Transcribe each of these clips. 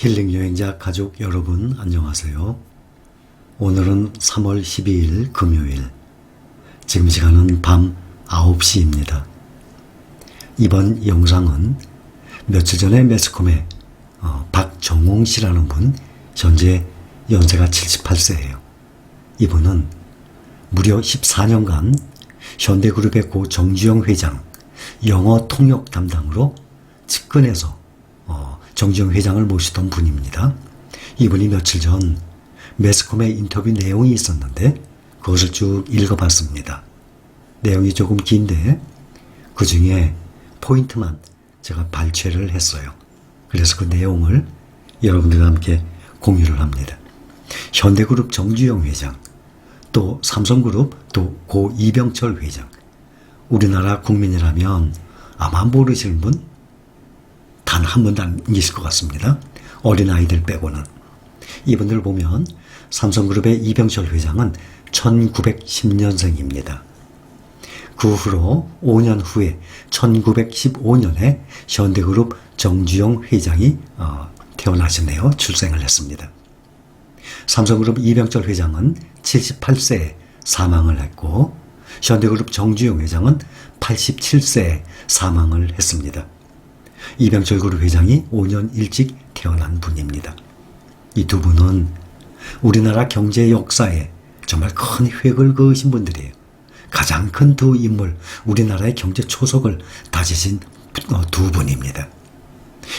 힐링여행자 가족 여러분 안녕하세요. 오늘은 3월 12일 금요일, 지금 시간은 밤 9시입니다. 이번 영상은 며칠 전에 매스컴에 박정홍 씨라는 분, 현재 연세가 78세예요. 이분은 무려 14년간 현대그룹의 고 정주영 회장 영어 통역 담당으로 측근해서 정주영 회장을 모시던 분입니다. 이분이 며칠 전 매스컴에 인터뷰 내용이 있었는데 그것을 쭉 읽어봤습니다. 내용이 조금 긴데 그 중에 포인트만 제가 발췌를 했어요. 그래서 그 내용을 여러분들과 함께 공유를 합니다. 현대그룹 정주영 회장, 또 삼성그룹, 또 고 이병철 회장. 우리나라 국민이라면 아마 모르시는 분 단 한 분도 안 계실 것 같습니다. 어린아이들 빼고는. 이분들 보면 삼성그룹의 이병철 회장은 1910년생입니다. 그 후로 5년 후에 1915년에 현대그룹 정주영 회장이 태어나셨네요. 출생을 했습니다. 삼성그룹 이병철 회장은 78세에 사망을 했고 현대그룹 정주영 회장은 87세에 사망을 했습니다. 이병철 그룹 회장이 5년 일찍 태어난 분입니다. 이 두 분은 우리나라 경제 역사에 정말 큰 획을 그으신 분들이에요. 가장 큰 두 인물, 우리나라의 경제 초석을 다지신 두 분입니다.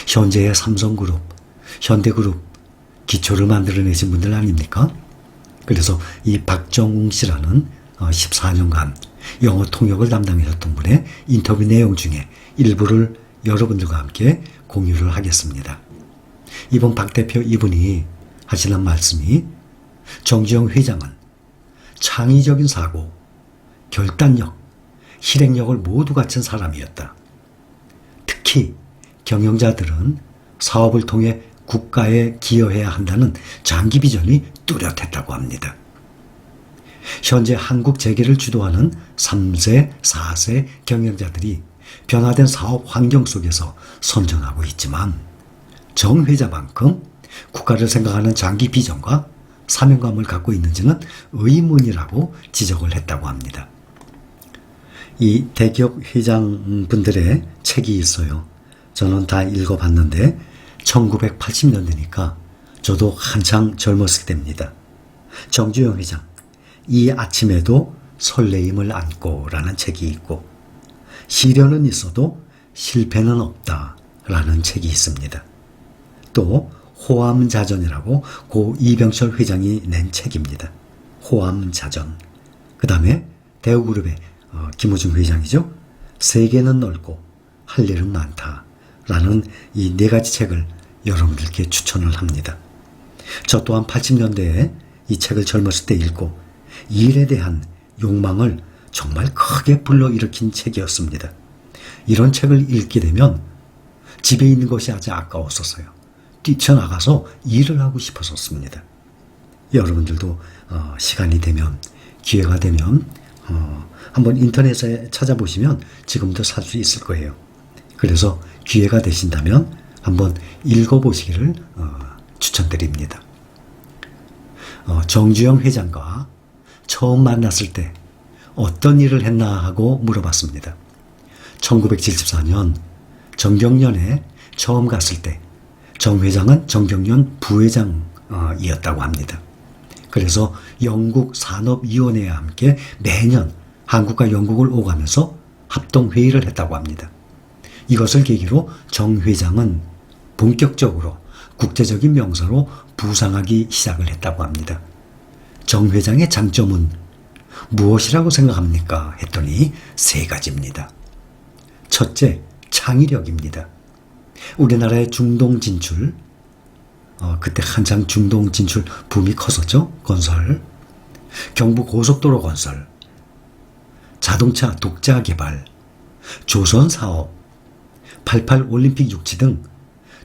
현재의 삼성그룹, 현대그룹 기초를 만들어내신 분들 아닙니까? 그래서 이 박정웅 씨라는 14년간 영어 통역을 담당하셨던 분의 인터뷰 내용 중에 일부를 여러분들과 함께 공유를 하겠습니다. 이번 박 대표 이분이 하시는 말씀이 정주영 회장은 창의적인 사고, 결단력, 실행력을 모두 갖춘 사람이었다. 특히 경영자들은 사업을 통해 국가에 기여해야 한다는 장기 비전이 뚜렷했다고 합니다. 현재 한국 재계를 주도하는 3세, 4세 경영자들이 변화된 사업 환경 속에서 선전하고 있지만 정 회장만큼 국가를 생각하는 장기 비전과 사명감을 갖고 있는지는 의문이라고 지적을 했다고 합니다. 이 대기업 회장분들의 책이 있어요. 저는 다 읽어봤는데 1980년대니까 저도 한창 젊었을 때입니다. 정주영 회장, 이 아침에도 설레임을 안고 라는 책이 있고 시련은 있어도 실패는 없다 라는 책이 있습니다. 또 호암자전이라고 고 이병철 회장이 낸 책입니다. 호암자전. 그 다음에 대우그룹의 김우중 회장이죠. 세계는 넓고 할 일은 많다 라는 이 네 가지 책을 여러분들께 추천을 합니다. 저 또한 80년대에 이 책을 젊었을 때 읽고 일에 대한 욕망을 정말 크게 불러일으킨 책이었습니다. 이런 책을 읽게 되면 집에 있는 것이 아주 아까웠었어요. 뛰쳐나가서 일을 하고 싶었었습니다. 여러분들도 시간이 되면, 기회가 되면 한번 인터넷에 찾아보시면 지금도 살 수 있을 거예요. 그래서 기회가 되신다면 한번 읽어보시기를 추천드립니다. 정주영 회장과 처음 만났을 때 어떤 일을 했나 하고 물어봤습니다. 1974년 정경련에 처음 갔을 때 정 회장은 정경련 부회장이었다고 합니다. 그래서 영국 산업위원회와 함께 매년 한국과 영국을 오가면서 합동회의를 했다고 합니다. 이것을 계기로 정 회장은 본격적으로 국제적인 명사로 부상하기 시작을 했다고 합니다. 정 회장의 장점은 무엇이라고 생각합니까? 했더니 세 가지입니다. 첫째, 창의력입니다. 우리나라의 중동 진출, 그때 한창 중동 진출 붐이 컸었죠. 건설, 경부고속도로 건설, 자동차 독자 개발, 조선사업, 88 올림픽 유치 등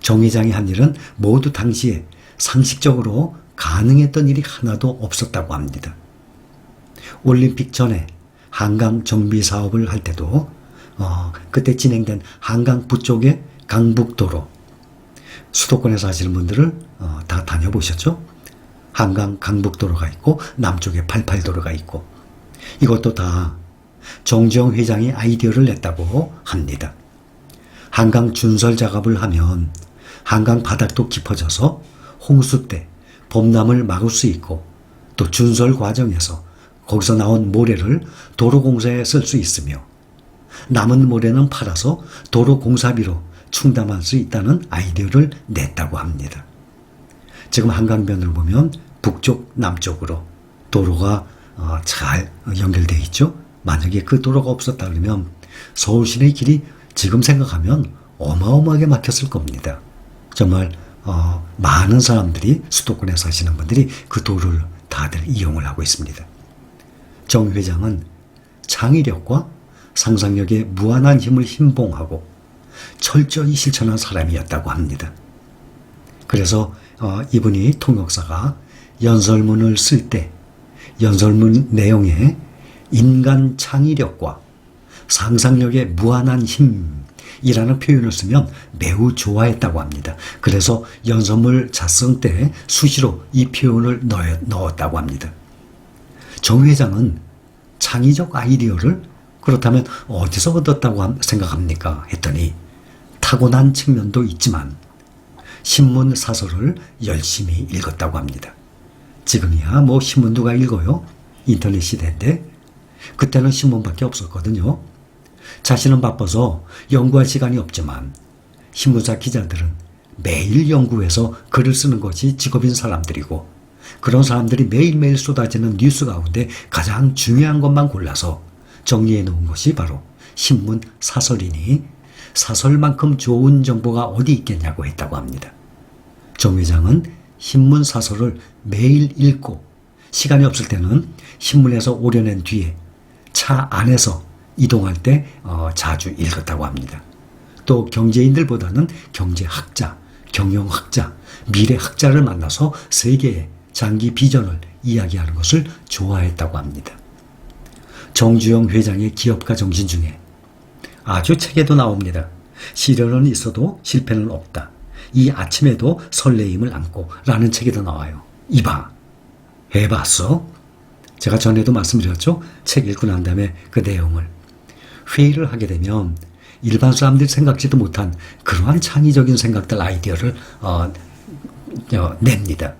정 회장이 한 일은 모두 당시에 상식적으로 가능했던 일이 하나도 없었다고 합니다. 올림픽 전에 한강 정비 사업을 할 때도 그때 진행된 한강 북쪽의 강북도로, 수도권에 사시는 분들을 다 다녀보셨죠? 한강 강북도로가 있고 남쪽에 88도로가 있고 이것도 다 정주영 회장이 아이디어를 냈다고 합니다. 한강 준설 작업을 하면 한강 바닥도 깊어져서 홍수 때 범람을 막을 수 있고 또 준설 과정에서 거기서 나온 모래를 도로 공사에 쓸 수 있으며 남은 모래는 팔아서 도로 공사비로 충당할 수 있다는 아이디어를 냈다고 합니다. 지금 한강변을 보면 북쪽 남쪽으로 도로가 잘 연결되어 있죠. 만약에 그 도로가 없었다 그러면 서울 시내 길이 지금 생각하면 어마어마하게 막혔을 겁니다. 정말 많은 사람들이 수도권에 사시는 분들이 그 도로를 다들 이용을 하고 있습니다. 정 회장은 창의력과 상상력에 무한한 힘을 힘봉하고 철저히 실천한 사람이었다고 합니다. 그래서 이분이 통역사가 연설문을 쓸 때 연설문 내용에 인간 창의력과 상상력의 무한한 힘이라는 표현을 쓰면 매우 좋아했다고 합니다. 그래서 연설문 작성 때 수시로 이 표현을 넣었다고 합니다. 정 회장은 창의적 아이디어를 그렇다면 어디서 얻었다고 생각합니까? 했더니 타고난 측면도 있지만 신문 사설을 열심히 읽었다고 합니다. 지금이야 뭐 신문 누가 읽어요? 인터넷 시대인데 그때는 신문밖에 없었거든요. 자신은 바빠서 연구할 시간이 없지만 신문사 기자들은 매일 연구해서 글을 쓰는 것이 직업인 사람들이고 그런 사람들이 매일매일 쏟아지는 뉴스 가운데 가장 중요한 것만 골라서 정리해 놓은 것이 바로 신문 사설이니 사설만큼 좋은 정보가 어디 있겠냐고 했다고 합니다. 정 회장은 신문 사설을 매일 읽고 시간이 없을 때는 신문에서 오려낸 뒤에 차 안에서 이동할 때 자주 읽었다고 합니다. 또 경제인들보다는 경제학자, 경영학자, 미래학자를 만나서 세계의 장기 비전을 이야기하는 것을 좋아했다고 합니다. 정주영 회장의 기업가 정신 중에 아주 책에도 나옵니다. 시련은 있어도 실패는 없다. 이 아침에도 설레임을 안고 라는 책에도 나와요. 이봐, 해봤어? 제가 전에도 말씀드렸죠? 책 읽고 난 다음에 그 내용을. 회의를 하게 되면 일반 사람들이 생각지도 못한 그러한 창의적인 생각들, 아이디어를 냅니다.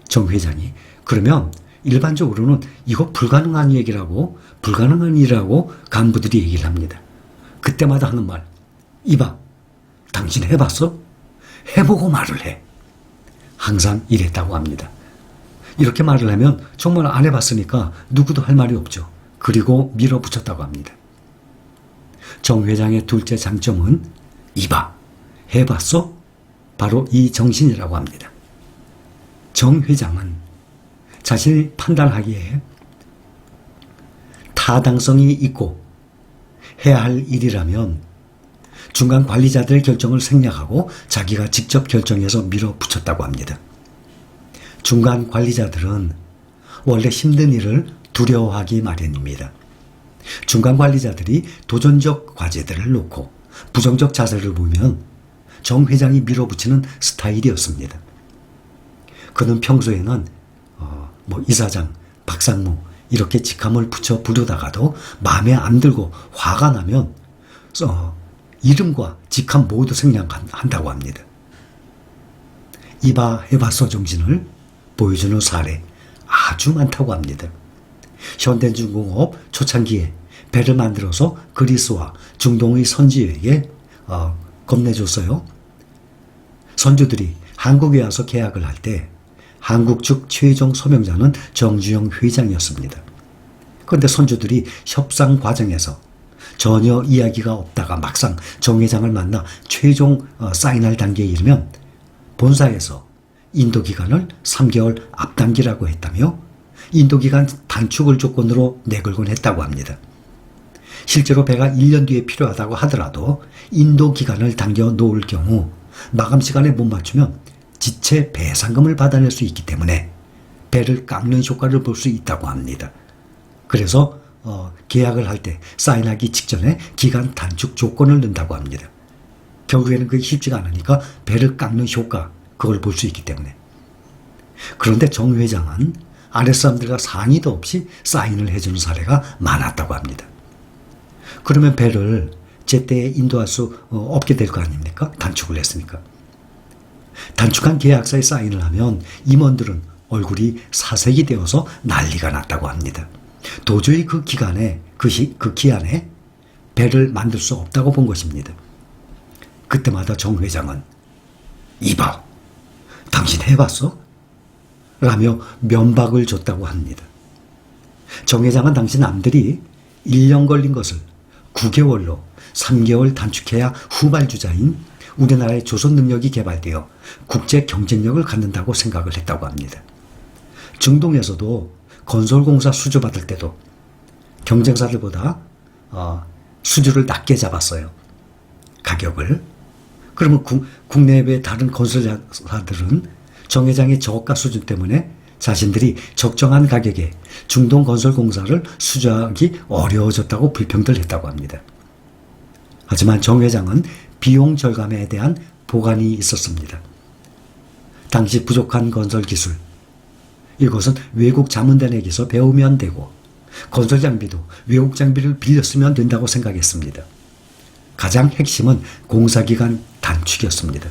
정 회장이. 그러면 일반적으로는 이거 불가능한 얘기라고, 불가능한 일이라고 간부들이 얘기를 합니다. 그때마다 하는 말, 이봐, 당신 해봤어? 해보고 말을 해. 항상 이랬다고 합니다. 이렇게 말을 하면 정말 안 해봤으니까 누구도 할 말이 없죠. 그리고 밀어붙였다고 합니다. 정 회장의 둘째 장점은 이봐, 해봤어? 바로 이 정신이라고 합니다. 정 회장은 자신이 판단하기에 타당성이 있고 해야 할 일이라면 중간 관리자들의 결정을 생략하고 자기가 직접 결정해서 밀어붙였다고 합니다. 중간 관리자들은 원래 힘든 일을 두려워하기 마련입니다. 중간 관리자들이 도전적 과제들을 놓고 부정적 자세를 보면 정 회장이 밀어붙이는 스타일이었습니다. 그는 평소에는 이사장, 박상무 이렇게 직함을 붙여 부르다가도 마음에 안 들고 화가 나면 이름과 직함 모두 생략한다고 합니다. 이봐 해봤어 정신을 보여주는 사례 아주 많다고 합니다. 현대중공업 초창기에 배를 만들어서 그리스와 중동의 선지에게 건네줬어요. 선주들이 한국에 와서 계약을 할 때 한국 측 최종 서명자는 정주영 회장이었습니다. 그런데 선주들이 협상 과정에서 전혀 이야기가 없다가 막상 정 회장을 만나 최종 사인할 단계에 이르면 본사에서 인도기간을 3개월 앞당기라고 했다며 인도기간 단축을 조건으로 내걸곤 했다고 합니다. 실제로 배가 1년 뒤에 필요하다고 하더라도 인도기간을 당겨 놓을 경우 마감 시간에 못 맞추면 지체 배상금을 받아낼 수 있기 때문에 배를 깎는 효과를 볼 수 있다고 합니다. 그래서 계약을 할 때 사인하기 직전에 기간 단축 조건을 넣는다고 합니다. 결국에는 그게 쉽지가 않으니까 배를 깎는 효과, 그걸 볼 수 있기 때문에. 그런데 정 회장은 아랫사람들과 상의도 없이 사인을 해주는 사례가 많았다고 합니다. 그러면 배를 제때에 인도할 수 없게 될 거 아닙니까? 단축을 했으니까. 단축한 계약서에 사인을 하면 임원들은 얼굴이 사색이 되어서 난리가 났다고 합니다. 도저히 그 기간에, 그 기한에 배를 만들 수 없다고 본 것입니다. 그때마다 정 회장은 이봐, 당신 해봤어? 라며 면박을 줬다고 합니다. 정 회장은 당시 남들이 1년 걸린 것을 9개월로 3개월 단축해야 후발주자인 우리나라의 조선 능력이 개발되어 국제 경쟁력을 갖는다고 생각을 했다고 합니다. 중동에서도 건설공사 수주 받을 때도 경쟁사들보다 수주를 낮게 잡았어요. 가격을. 그러면 국내외 다른 건설사들은 정 회장의 저가 수준 때문에 자신들이 적정한 가격에 중동 건설공사를 수주하기 어려워졌다고 불평들 했다고 합니다. 하지만 정 회장은 비용 절감에 대한 보관이 있었습니다. 당시 부족한 건설 기술, 이것은 외국 자문단에게서 배우면 되고 건설 장비도 외국 장비를 빌려 쓰면 된다고 생각했습니다. 가장 핵심은 공사기간 단축이었습니다.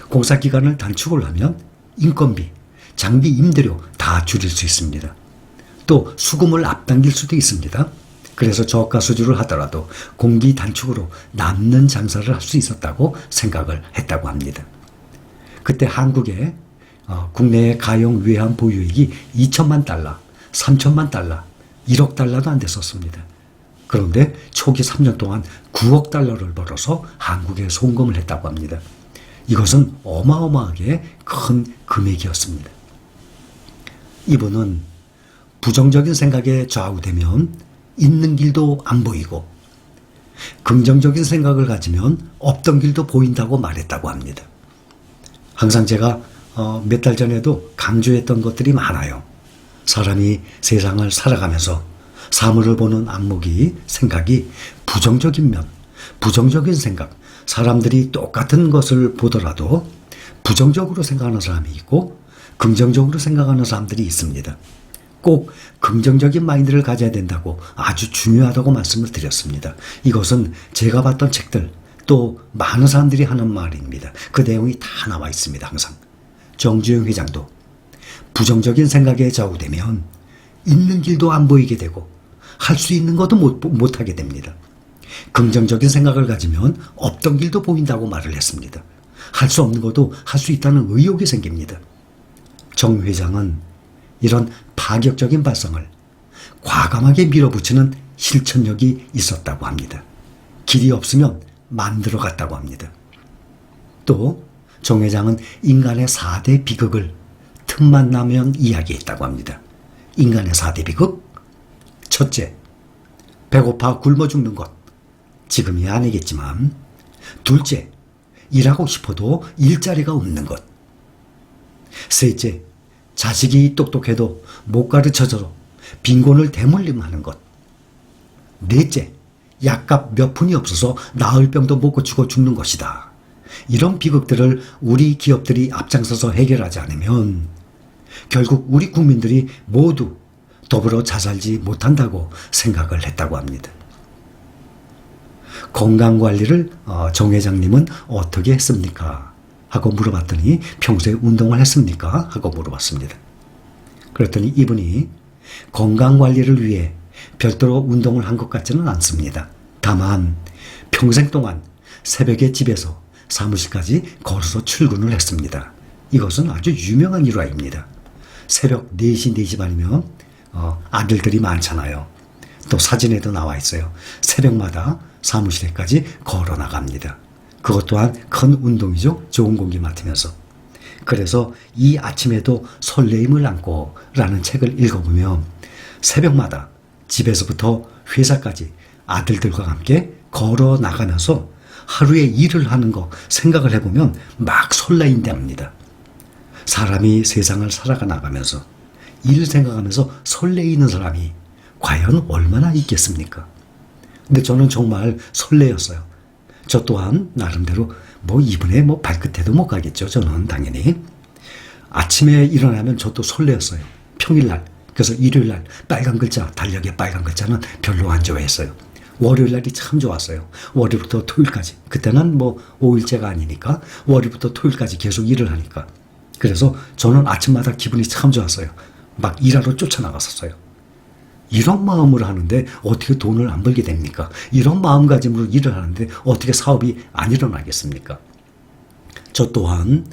공사기간을 단축을 하면 인건비, 장비 임대료 다 줄일 수 있습니다. 또 수금을 앞당길 수도 있습니다. 그래서 저가 수주를 하더라도 공기 단축으로 남는 장사를 할 수 있었다고 생각을 했다고 합니다. 그때 한국의 국내의 가용 외환 보유액이 2천만 달러, 3천만 달러, 1억 달러도 안 됐었습니다. 그런데 초기 3년 동안 9억 달러를 벌어서 한국에 송금을 했다고 합니다. 이것은 어마어마하게 큰 금액이었습니다. 이분은 부정적인 생각에 좌우되면 있는 길도 안 보이고 긍정적인 생각을 가지면 없던 길도 보인다고 말했다고 합니다. 항상 제가 몇 달 전에도 강조했던 것들이 많아요. 사람이 세상을 살아가면서 사물을 보는 생각이 부정적인 면, 부정적인 생각, 사람들이 똑같은 것을 보더라도 부정적으로 생각하는 사람이 있고 긍정적으로 생각하는 사람들이 있습니다. 꼭 긍정적인 마인드를 가져야 된다고 아주 중요하다고 말씀을 드렸습니다. 이것은 제가 봤던 책들, 또 많은 사람들이 하는 말입니다. 그 내용이 다 나와 있습니다. 항상. 정주영 회장도 부정적인 생각에 좌우되면 있는 길도 안 보이게 되고 할 수 있는 것도 못하게 됩니다. 긍정적인 생각을 가지면 없던 길도 보인다고 말을 했습니다. 할 수 없는 것도 할 수 있다는 의욕이 생깁니다. 정 회장은 이런 파격적인 발상을 과감하게 밀어붙이는 실천력이 있었다고 합니다. 길이 없으면 만들어 갔다고 합니다. 또 정 회장은 인간의 4대 비극을 틈만 나면 이야기했다고 합니다. 인간의 4대 비극? 첫째, 배고파 굶어 죽는 것. 지금이 아니겠지만. 둘째, 일하고 싶어도 일자리가 없는 것. 셋째, 자식이 똑똑해도 못 가르쳐줘 빈곤을 대물림하는 것. 넷째, 약값 몇 푼이 없어서 나을 병도 못 고치고 죽는 것이다. 이런 비극들을 우리 기업들이 앞장서서 해결하지 않으면 결국 우리 국민들이 모두 더불어 잘 살지 못한다고 생각을 했다고 합니다. 건강관리를 정 회장님은 어떻게 했습니까? 하고 물어봤더니 평소에 운동을 했습니까? 하고 물어봤습니다. 그랬더니 이분이 건강관리를 위해 별도로 운동을 한 것 같지는 않습니다. 다만 평생 동안 새벽에 집에서 사무실까지 걸어서 출근을 했습니다. 이것은 아주 유명한 일화입니다. 새벽 4시, 4시 반이면 아들들이 많잖아요. 또 사진에도 나와 있어요. 새벽마다 사무실에까지 걸어 나갑니다. 그것 또한 큰 운동이죠. 좋은 공기 맡으면서. 그래서 이 아침에도 설레임을 안고 라는 책을 읽어보면 새벽마다 집에서부터 회사까지 아들들과 함께 걸어 나가면서 하루에 일을 하는 거 생각을 해보면 막 설레인답니다. 사람이 세상을 살아가 나가면서 일 생각하면서 설레이는 사람이 과연 얼마나 있겠습니까? 근데 저는 정말 설레었어요. 저 또한 나름대로 뭐 이분의 뭐 발끝에도 못 가겠죠. 저는 당연히. 아침에 일어나면 저도 설레었어요. 평일날. 그래서 일요일날 빨간 글자, 달력에 빨간 글자는 별로 안 좋아했어요. 월요일날이 참 좋았어요. 월요일부터 토요일까지. 그때는 뭐 5일째가 아니니까 월요일부터 토요일까지 계속 일을 하니까. 그래서 저는 아침마다 기분이 참 좋았어요. 막 일하러 쫓아나갔었어요. 이런 마음으로 하는데 어떻게 돈을 안 벌게 됩니까? 이런 마음가짐으로 일을 하는데 어떻게 사업이 안 일어나겠습니까? 저 또한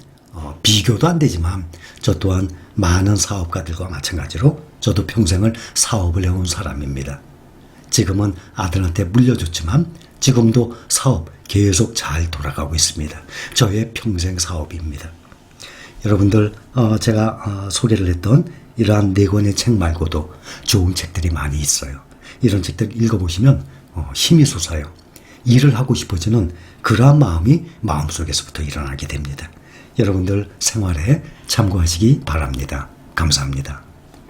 비교도 안 되지만 저 또한 많은 사업가들과 마찬가지로 저도 평생을 사업을 해온 사람입니다. 지금은 아들한테 물려줬지만 지금도 사업 계속 잘 돌아가고 있습니다. 저의 평생 사업입니다. 여러분들 제가 소개를 했던 이러한 4권의 책 말고도 좋은 책들이 많이 있어요. 이런 책들 읽어보시면 힘이 솟아요. 일을 하고 싶어지는 그러한 마음이 마음속에서부터 일어나게 됩니다. 여러분들 생활에 참고하시기 바랍니다. 감사합니다.